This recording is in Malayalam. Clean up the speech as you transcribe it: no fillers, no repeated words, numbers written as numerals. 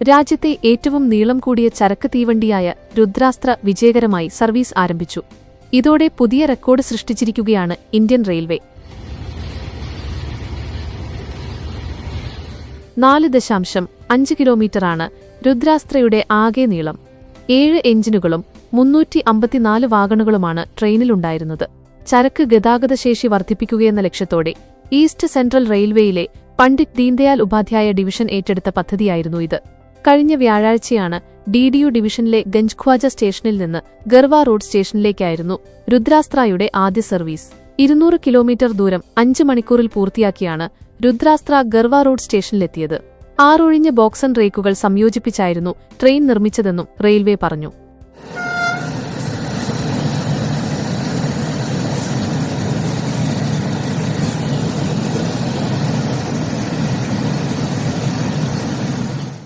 രാജ്യത്തെ ഏറ്റവും നീളം കൂടിയ ചരക്ക് തീവണ്ടിയായ രുദ്രാസ്ത്ര വിജയകരമായി സർവീസ് ആരംഭിച്ചു. ഇതോടെ പുതിയ റെക്കോർഡ് സൃഷ്ടിച്ചിരിക്കുകയാണ് ഇന്ത്യൻ റെയിൽവേ. 4.5 കിലോമീറ്ററാണ് രുദ്രാസ്ത്രയുടെ ആകെ നീളം. 7 എഞ്ചിനുകളും 354 വാഗണുകളുമാണ് ട്രെയിനിലുണ്ടായിരുന്നത്. ചരക്ക് ഗതാഗതശേഷി വർദ്ധിപ്പിക്കുകയെന്ന ലക്ഷ്യത്തോടെ ഈസ്റ്റ് സെൻട്രൽ റെയിൽവേയിലെ പണ്ഡിറ്റ് ദീൻദയാൽ ഉപാധ്യായ ഡിവിഷൻ ഏറ്റെടുത്ത പദ്ധതിയായിരുന്നു ഇത്. കഴിഞ്ഞ വ്യാഴാഴ്ചയാണ് DDU ഡിവിഷനിലെ ഗഞ്ച്ഖ്വാജ സ്റ്റേഷനിൽ നിന്ന് ഗർവാ റോഡ് സ്റ്റേഷനിലേക്കായിരുന്നു രുദ്രാസ്ത്രയുടെ ആദ്യ സർവീസ്. 200 കിലോമീറ്റർ ദൂരം 5 മണിക്കൂറിൽ പൂർത്തിയാക്കിയാണ് രുദ്രാസ്ത്ര ഗർവാ റോഡ് സ്റ്റേഷനിലെത്തിയത്. 6 ഒഴിഞ്ഞ ബോക്സൺ റേക്കുകൾ സംയോജിപ്പിച്ചായിരുന്നു ട്രെയിൻ നിർമ്മിച്ചതെന്നും റെയിൽവേ പറഞ്ഞു.